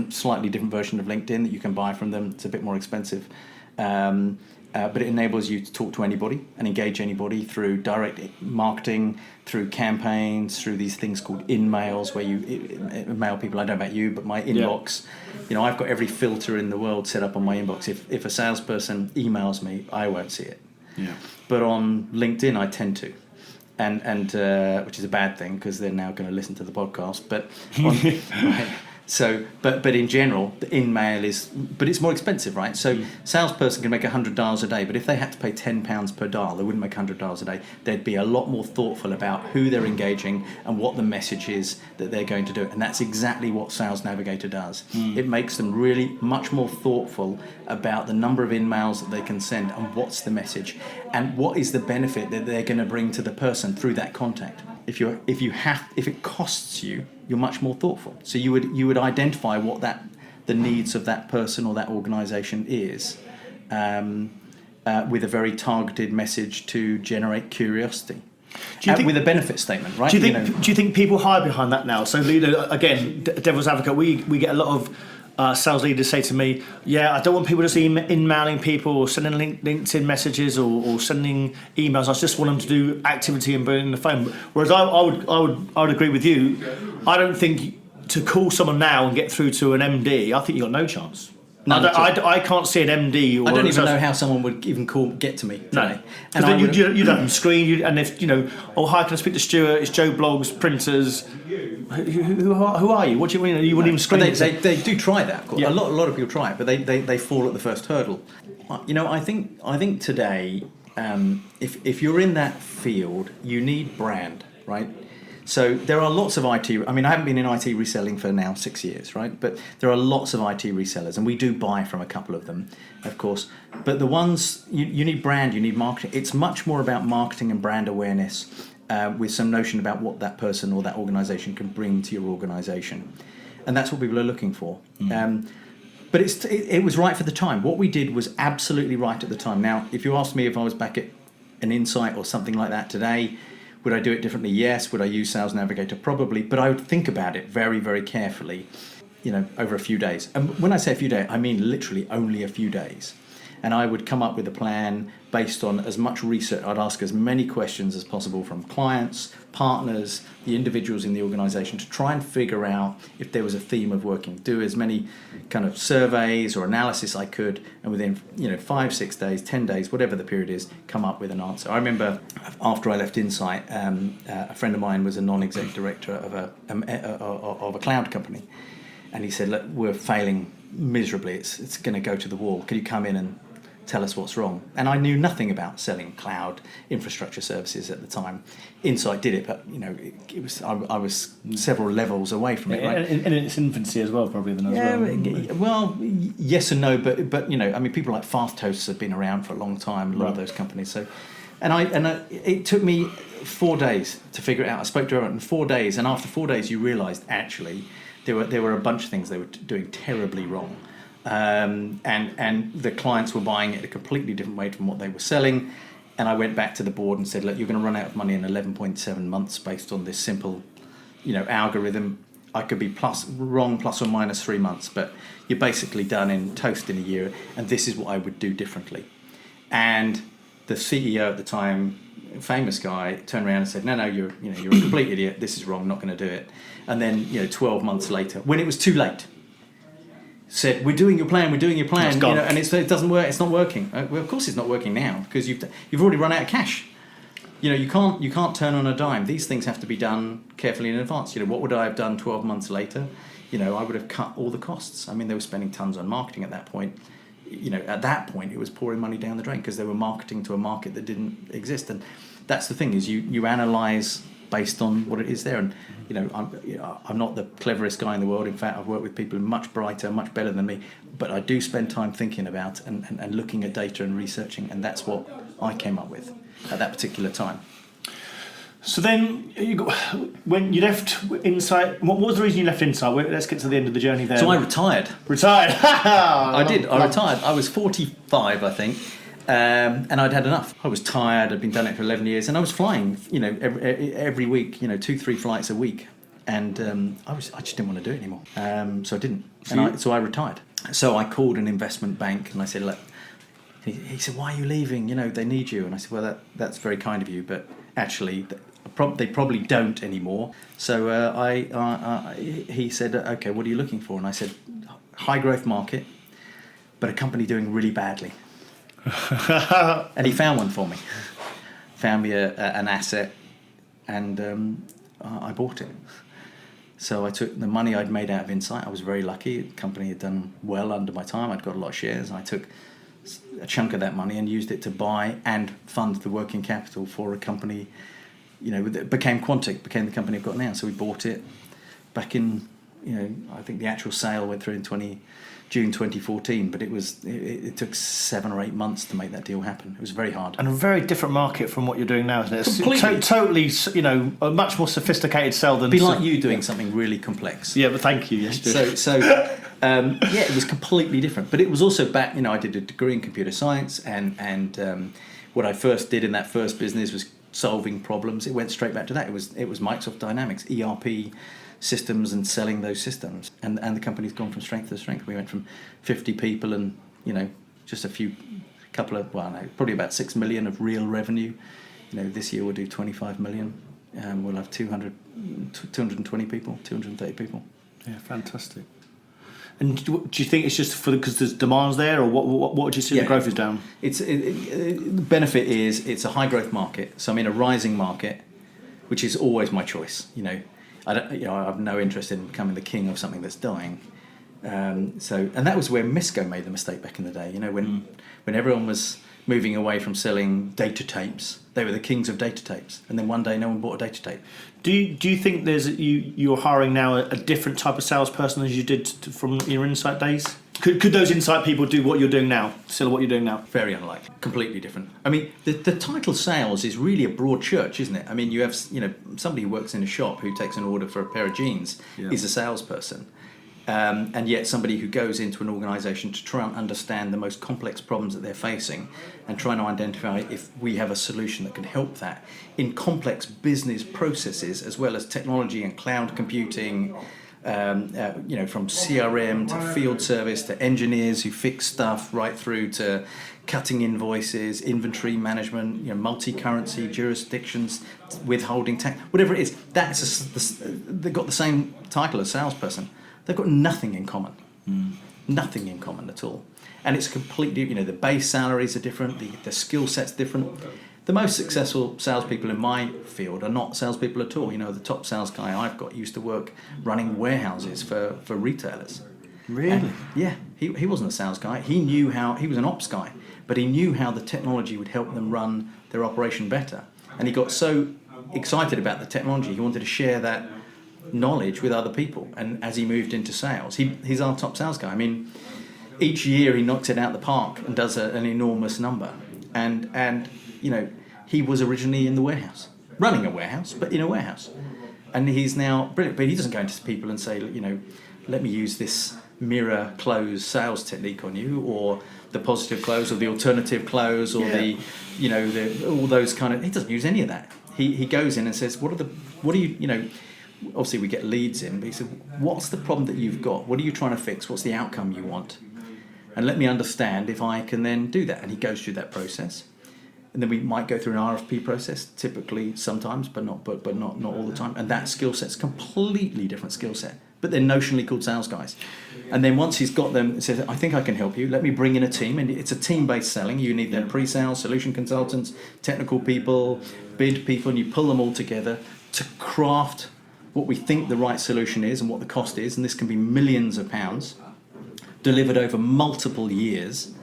slightly different version of LinkedIn that you can buy from them. It's a bit more expensive. But it enables you to talk to anybody and engage anybody through direct marketing, through campaigns, through these things called in-mails, where you mail people. I don't know about you, but my inbox, I've got every filter in the world set up on my inbox. If a salesperson emails me, I won't see it. Yeah. But on LinkedIn, I tend to. And which is a bad thing because they're now going to listen to the podcast. But right. So, but in general, the in-mail but it's more expensive, right? So, salesperson can make 100 dials a day, but if they had to pay £10 per dial, they wouldn't make 100 dials a day. They'd be a lot more thoughtful about who they're engaging and what the message is that they're going to do. And that's exactly what Sales Navigator does. It makes them really much more thoughtful about the number of in-mails that they can send and what's the message and what is the benefit that they're going to bring to the person through that contact. if it costs you, you're much more thoughtful. So you would identify what the needs of that person or that organisation is, with a very targeted message to generate curiosity. With a benefit statement, right? Do you think people hide behind that now? So, again, devil's advocate, we get a lot of sales leaders say to me, I don't want people just emailing people or sending LinkedIn messages or sending emails. I just want them to do activity and burning the phone. Whereas I would agree with you. I don't think to call someone now and get through to an MD, I think you've got no chance. No, I can't see an MD. Or I don't even know how someone would even get to me today. No, and then you'd have them screen. And if hi, can I speak to Stuart? It's Joe Blogs, printers. Who are you? What do you mean? You wouldn't even screen. They do try that. Of course. A lot of people try it, but they fall at the first hurdle. I think today, if you're in that field, you need brand, right? So there are lots of IT. I mean, I haven't been in IT reselling for now 6 years, right? But there are lots of IT resellers, and we do buy from a couple of them, of course. But the ones you need brand, you need marketing. It's much more about marketing and brand awareness, with some notion about what that person or that organisation can bring to your organisation, and that's what people are looking for. But it was right for the time. What we did was absolutely right at the time. Now, if you asked me if I was back at an Insight or something like that today, would I do it differently? Yes. Would I use Sales Navigator? Probably. But I would think about it very, very carefully, over a few days. And when I say a few days, I mean literally only a few days. And I would come up with a plan based on as much research. I'd ask as many questions as possible from clients, partners, the individuals in the organisation to try and figure out if there was a theme of working. Do as many kind of surveys or analysis I could, and within 5, 6 days, 10 days, whatever the period is, come up with an answer. I remember after I left Insight, a friend of mine was a non-exec director of a cloud company, and he said, "Look, we're failing miserably. It's going to go to the wall. Can you come in and tell us what's wrong?" And I knew nothing about selling cloud infrastructure services at the time. Insight did it, but it was I was several levels away from it. Right? In its infancy as well, probably then as well. Well, yes and no, but people like Fast Toasts have been around for a long time. A lot of those companies. So, it took me 4 days to figure it out. I spoke to her in 4 days, and after 4 days, you realised actually there were a bunch of things they were doing terribly wrong. And the clients were buying it a completely different way from what they were selling. And I went back to the board and said, "Look, you're going to run out of money in 11.7 months based on this simple, algorithm. I could be wrong plus or minus 3 months, but you're basically done in toast in a year. And this is what I would do differently." And the CEO at the time, famous guy, turned around and said, "No, you're a complete idiot. This is wrong. Not going to do it." And then 12 months later, when it was too late, said, "We're doing your plan, and it doesn't work. It's not working." Well, of course it's not working now because you've already run out of cash. You can't turn on a dime. These things have to be done carefully in advance. What would I have done 12 months later? I would have cut all the costs. I mean, they were spending tons on marketing at that point. At that point it was pouring money down the drain because they were marketing to a market that didn't exist. And that's the thing is you analyze based on what it is there. And I'm not the cleverest guy in the world. In fact, I've worked with people much brighter, much better than me. But I do spend time thinking about and looking at data and researching, and that's what I came up with at that particular time. So then, when you left Insight, what was the reason you left Insight? Let's get to the end of the journey there. So I retired. I did. I retired. I was 45, I think. And I'd had enough. I was tired. I'd been done it for 11 years, and I was flying, every week, 2-3 flights a week, and I just didn't want to do it anymore. So I didn't, so I retired. So I called an investment bank, and I said, "Look," he said, "Why are you leaving? They need you." And I said, "Well, that's very kind of you, but actually, they probably don't anymore." So he said, "Okay, what are you looking for?" And I said, "High growth market, but a company doing really badly." And he found one for me. Found me an asset, and I bought it. So I took the money I'd made out of Insight. I was very lucky. The company had done well under my time. I'd got a lot of shares. I took a chunk of that money and used it to buy and fund the working capital for a company, that became QUANTIQ, became the company I've got now. So we bought it back in I think the actual sale went through in June 2014, but it took 7 or 8 months to make that deal happen. It was very hard. And a very different market from what you're doing now, isn't it? Completely. Totally, a much more sophisticated sell than... It'd be like you doing something really complex. Yeah, but thank you. Yes, it was completely different. But it was also back, I did a degree in computer science, and what I first did in that first business was solving problems. It went straight back to that. It was Microsoft Dynamics, ERP systems, and selling those systems. And the company's gone from strength to strength. We went from 50 people and, just probably about 6 million of real revenue. This year we'll do 25 million. We'll have 220 people, 230 people. Yeah, fantastic. And do you think it's just because there's demands there, or what do you see the growth is down? The benefit is it's a high growth market. So I'm in a rising market, which is always my choice. I have no interest in becoming the king of something that's dying. And that was where Misco made the mistake back in the day. When everyone was moving away from selling data tapes, they were the kings of data tapes. And then one day, no one bought a data tape. Do you think you're hiring now a different type of salesperson as you did from your Insight days? Could those Insight people do what you're doing now? Still what you're doing now? Very unlikely. Completely different. I mean, the title sales is really a broad church, isn't it? I mean, you have somebody who works in a shop who takes an order for a pair of jeans is a salesperson. And yet somebody who goes into an organisation to try and understand the most complex problems that they're facing and trying to identify if we have a solution that can help that in complex business processes, as well as technology and cloud computing, from CRM to field service to engineers who fix stuff, right through to cutting invoices, inventory management, multi-currency jurisdictions, withholding tax, whatever it is. They've got the same title as salesperson. They've got nothing in common. Nothing in common at all. And it's completely, the base salaries are different, the skill set's different. The most successful salespeople in my field are not salespeople at all. The top sales guy I've got used to work running warehouses for retailers. Really? And, yeah, he wasn't a sales guy. He was an ops guy, but he knew how the technology would help them run their operation better. And he got so excited about the technology, he wanted to share that knowledge with other people. And as he moved into sales, he's our top sales guy. I mean, each year he knocks it out the park and does an enormous number. And he was originally in the warehouse, running a warehouse, but in a warehouse. And he's now brilliant, but he doesn't go into people and say, let me use this mirror close sales technique on you, or the positive close, or the alternative close, or the all those kind of. He doesn't use any of that. He goes in and says, what are you obviously we get leads in, but he said, what's the problem that you've got? What are you trying to fix? What's the outcome you want? And let me understand if I can then do that. And he goes through that process. And then we might go through an RFP process, typically sometimes, but not all the time. And that skill set's completely different skill set. But they're notionally called sales guys. And then once he's got them, he says, I think I can help you. Let me bring in a team. And it's a team-based selling. You need their pre-sales, solution consultants, technical people, bid people, and you pull them all together to craft what we think the right solution is and what the cost is. And this can be millions of pounds delivered over multiple years,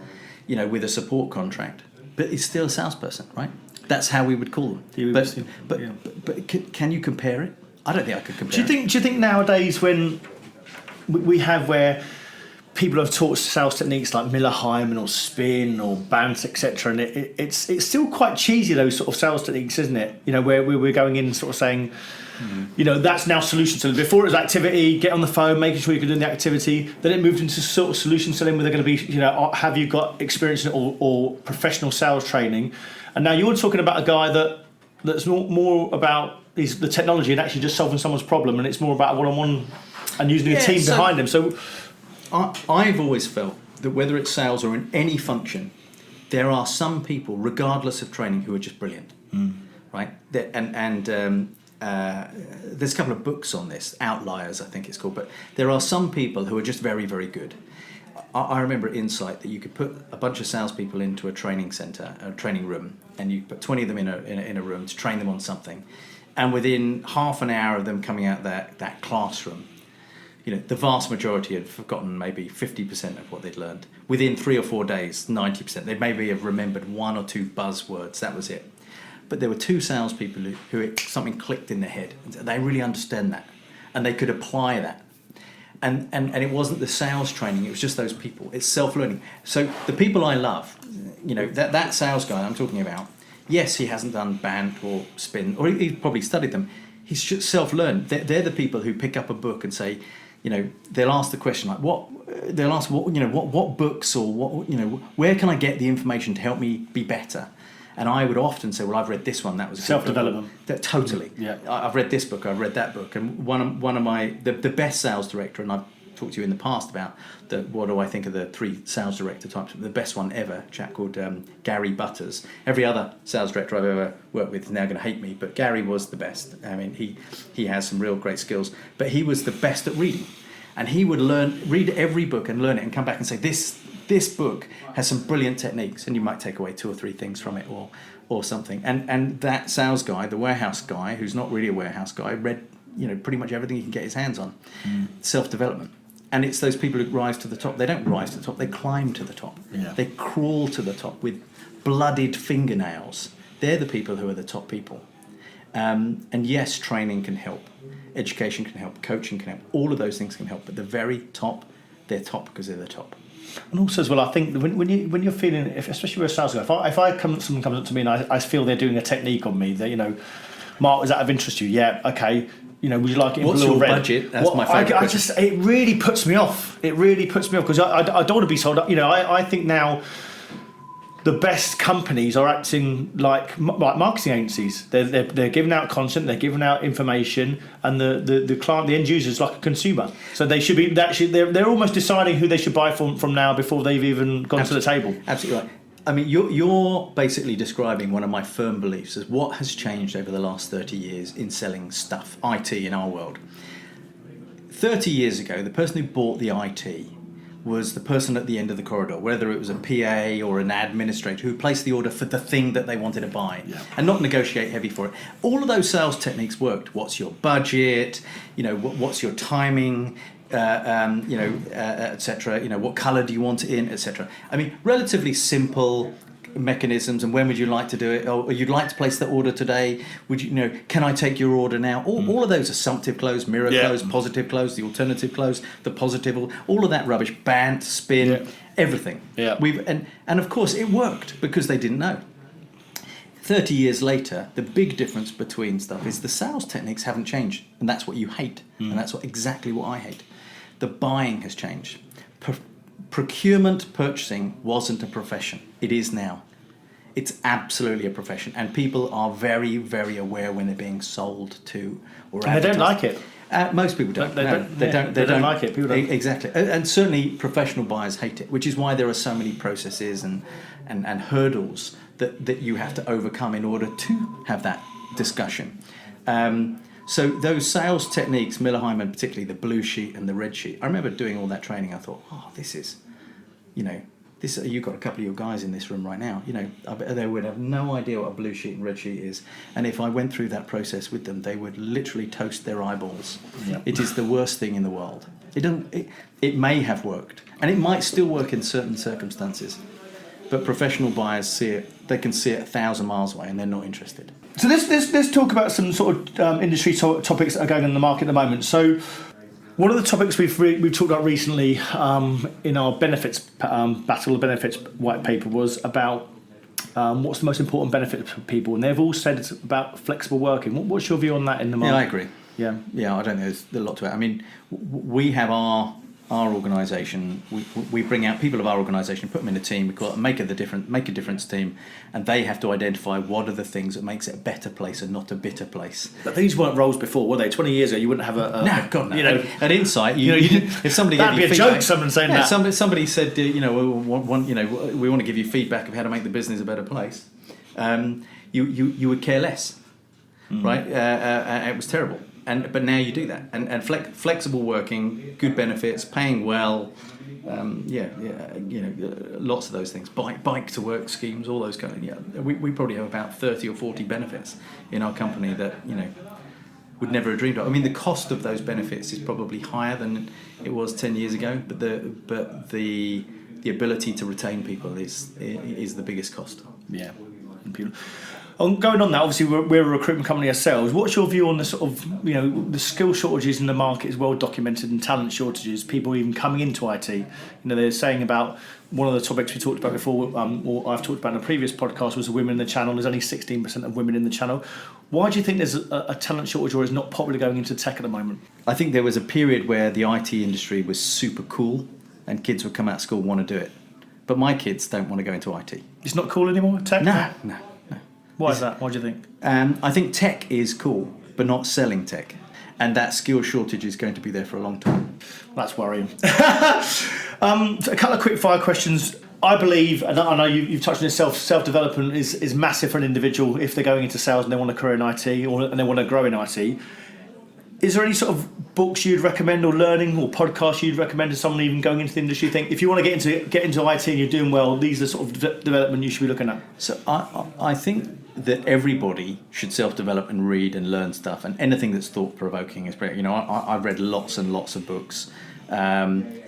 with a support contract. But it's still a salesperson, right? That's how we would call them. But can you compare it? I don't think I could compare it. Do you think nowadays when we have where people have taught sales techniques like Miller Hyman or Spin or Bounce, etc., and it's still quite cheesy, those sort of sales techniques, isn't it? Where we're going in and sort of saying, that's now solution selling. Before it was activity, get on the phone, making sure you can do the activity. Then it moved into sort of solution selling where they're going to be, have you got experience in it or professional sales training? And now you're talking about a guy that's more about the technology and actually just solving someone's problem, and it's more about one-on-one and using a team behind them. So I've always felt that whether it's sales or in any function, there are some people, regardless of training, who are just brilliant, right? There's a couple of books on this, Outliers I think it's called, but there are some people who are just very, very good. I remember at Insight that you could put a bunch of salespeople into a training centre, a training room, and you put 20 of them in a room to train them on something. And within half an hour of them coming out that classroom, the vast majority had forgotten maybe 50% of what they'd learned. Within 3 or 4 days, 90%. They maybe have remembered 1 or 2 buzzwords, that was it. But there were 2 salespeople who something clicked in their head. They really understand that, and they could apply that. And it wasn't the sales training, it was just those people. It's self-learning. So the people I love, that sales guy I'm talking about, yes, he hasn't done BANT or SPIN, or he's probably studied them. He's just self-learned. They're the people who pick up a book and say, they'll ask the question like, what books or where can I get the information to help me be better? And I would often say, well, I've read this one. That was self-development. Totally. Yeah. I've read this book. I've read that book. And one of my the best sales director, and I've talked to you in the past about what do I think of the 3 sales director types. The best one ever, a chap called Gary Butters. Every other sales director I've ever worked with is now going to hate me, but Gary was the best. I mean, he has some real great skills, but he was the best at reading, and he would read every book and learn it, and come back and say this book has some brilliant techniques, and you might take away 2 or 3 things from it or something. And that sales guy, the warehouse guy, who's not really a warehouse guy, read pretty much everything he can get his hands on. Self-development. And it's those people who rise to the top. They don't rise to the top, they climb to the top. Yeah. They crawl to the top with bloodied fingernails. They're the people who are the top people. And yes, training can help. Education can help. Coaching can help. All of those things can help. But the very top, they're top because they're the top. And also as well, I think when you're feeling, especially with a sales guy, if someone comes up to me and I feel they're doing a technique on me, that Mark, is that of interest to you? Yeah, okay. Would you like it in What's blue or your red? budget? That's my favourite question. It really puts me off. It really puts me off because I don't want to be sold up. I think now the best companies are acting like marketing agencies. They're giving out content, they're giving out information, and the client, the end user, is like a consumer. So they should be they're almost deciding who they should buy from now before they've even gone to the table. Absolutely right. I mean, you're basically describing one of my firm beliefs as what has changed over the last 30 years in selling stuff, IT in our world. 30 years ago, the person who bought the IT was the person at the end of the corridor, whether it was a PA or an administrator who placed the order for the thing that they wanted to buy, and not negotiate heavy for it. All of those sales techniques worked. What's your budget? What's your timing? Etc. What colour do you want it in, etc. I mean, relatively simple mechanisms. And when would you like to do it? Or you'd like to place the order today? Would you can I take your order now? All of those assumptive close, mirror close, positive close, the alternative close, the positive, all of that rubbish, BANT, SPIN, everything. Yeah. And of course it worked because they didn't know. 30 years later, the big difference between stuff is the sales techniques haven't changed, and that's what you hate, and that's exactly what I hate. The buying has changed. Procurement, purchasing wasn't a profession. It is now. It's absolutely a profession, and people are very, very aware when they're being sold to or and they don't like it. Most people don't. They don't like it. People don't. Exactly, and certainly professional buyers hate it, which is why there are so many processes and hurdles that you have to overcome in order to have that discussion. So those sales techniques, Miller Hyman, particularly the blue sheet and the red sheet. I remember doing all that training. I thought, this is, you've got a couple of your guys in this room right now. I bet they would have no idea what a blue sheet and red sheet is. And if I went through that process with them, they would literally toast their eyeballs. Yep. It is the worst thing in the world. It may have worked, and it might still work in certain circumstances. But professional buyers see it; they can see it 1,000 miles away, and they're not interested. So let's talk about some sort of industry topics that are going on in the market at the moment. So one of the topics we've talked about recently in our benefits Battle of Benefits white paper was about what's the most important benefit for people, and they've all said it's about flexible working. What's your view on that in the market? Yeah, I agree. Yeah, I don't think there's a lot to it. I mean, we have our organisation. We bring out people of our organisation, put them in a team. We call it make a difference team, and they have to identify what are the things that makes it a better place and not a bitter place. But these weren't roles before, were they? 20 years ago, you wouldn't have no, God, no. An insight. If somebody that'd gave be you a feedback, joke. Someone saying that. Somebody said, we want to give you feedback of how to make the business a better place. You would care less, right? It was terrible. But now you do that, and flexible working, good benefits, paying well, lots of those things. Bike to work schemes, all those kind of. We probably have about 30 or 40 benefits in our company that would never have dreamed of. I mean, the cost of those benefits is probably higher than it was 10 years ago, but the ability to retain people is the biggest cost. Yeah. Going on that, obviously we're a recruitment company ourselves. What's your view on the sort of, the skill shortages in the market is well documented, and talent shortages, people even coming into IT. They're saying about one of the topics we talked about before, or I've talked about in a previous podcast, was the women in the channel. There's only 16% of women in the channel. Why do you think there's a talent shortage, or is not popular going into tech at the moment? I think there was a period where the IT industry was super cool and kids would come out of school and want to do it. But my kids don't want to go into IT. It's not cool anymore, tech? No. Why is that? What do you think? I think tech is cool, but not selling tech. And that skill shortage is going to be there for a long time. That's worrying. A couple of quick fire questions. I believe, and I know you've touched on this, self-development is massive for an individual if they're going into sales and they want a career in IT and they want to grow in IT. Is there any sort of books you'd recommend, or learning, or podcasts you'd recommend to someone even going into the industry? You think if you want to get into IT and you're doing well, these are sort of development you should be looking at? So I think that everybody should self-develop and read and learn stuff, and anything that's thought-provoking is great. I've read lots and lots of books. Any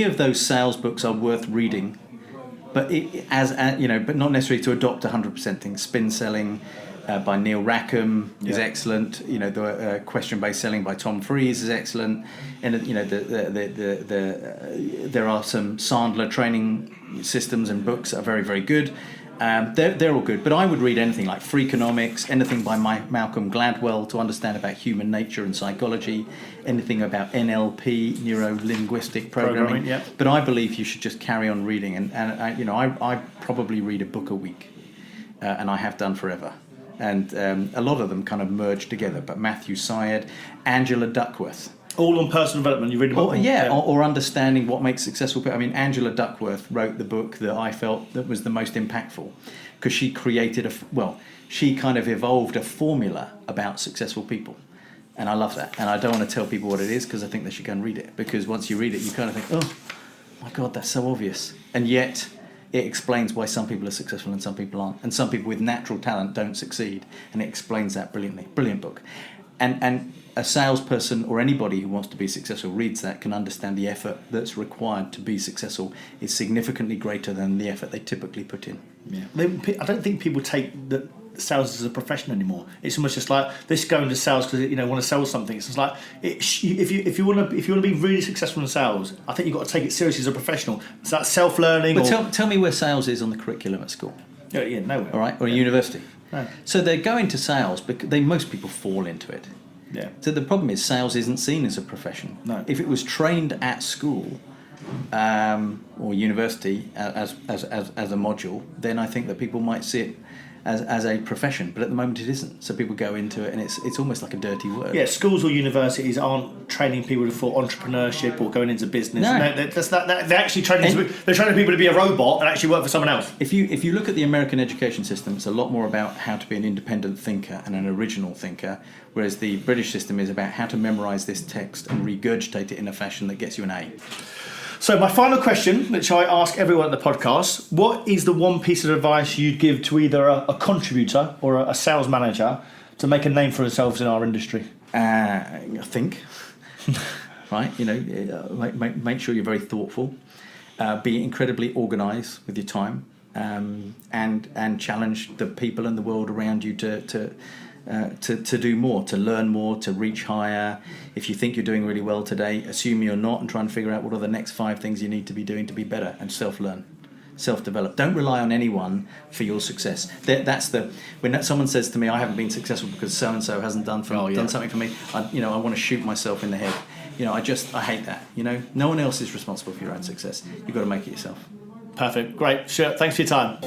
of those sales books are worth reading, but but not necessarily to adopt 100% things. Spin Selling by Neil Rackham is excellent. The question-based selling by Tom Freeze is excellent. And there are some Sandler training systems and books that are very, very good. They're all good, but I would read anything like Freakonomics, anything by Malcolm Gladwell to understand about human nature and psychology, anything about NLP, neuro-linguistic programming. Yeah. But I believe you should just carry on reading, and I probably read a book a week, and I have done forever. And a lot of them kind of merge together. But Matthew Syed, Angela Duckworth. All on personal development. You read a book? Or understanding what makes successful people. I mean, Angela Duckworth wrote the book that I felt that was the most impactful, because she created she kind of evolved a formula about successful people. And I love that. And I don't want to tell people what it is, because I think they should go and read it. Because once you read it, you kind of think, oh, my God, that's so obvious. And yet it explains why some people are successful and some people aren't. And some people with natural talent don't succeed. And it explains that brilliantly. Brilliant book. And a salesperson or anybody who wants to be successful reads that, can understand the effort that's required to be successful is significantly greater than the effort they typically put in. Yeah. I don't think people take the sales as a profession anymore. It's almost just like this going to sales because want to sell something. It's just like if you want to be really successful in sales, I think you've got to take it seriously as a professional. It's that self-learning. But tell me where sales is on the curriculum at school. Yeah, nowhere. All right, or university. No. So they're going to sales because most people fall into it. Yeah. So the problem is sales isn't seen as a profession. No. If it was trained at school or university as a module, then I think that people might see it as a profession. But at the moment it isn't. So people go into it and it's almost like a dirty word. Yeah, schools or universities aren't training people for entrepreneurship or going into business. No. They're actually they're training people to be a robot and actually work for someone else. If you look at the American education system, it's a lot more about how to be an independent thinker and an original thinker, whereas the British system is about how to memorise this text and regurgitate it in a fashion that gets you an A. So my final question, which I ask everyone at the podcast, what is the one piece of advice you'd give to either a contributor or a sales manager to make a name for themselves in our industry? Think, right? Make sure you're very thoughtful. Be incredibly organised with your time, and challenge the people and the world around you to do more, to learn more, to reach higher. If you think you're doing really well today, assume you're not and try and figure out what are the next 5 things you need to be doing to be better, and self-learn, self-develop. Don't rely on anyone for your success. When someone says to me, I haven't been successful because so-and-so hasn't done something for me, I want to shoot myself in the head. I hate that. No one else is responsible for your own success. You've got to make it yourself. Perfect. Great. Stuart, thanks for your time.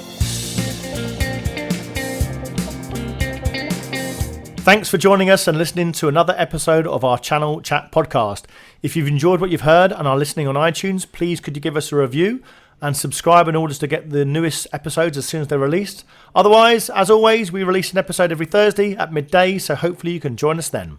Thanks for joining us and listening to another episode of our Channel Chat podcast. If you've enjoyed what you've heard and are listening on iTunes, please could you give us a review and subscribe in order to get the newest episodes as soon as they're released. Otherwise, as always, we release an episode every Thursday at midday, so hopefully you can join us then.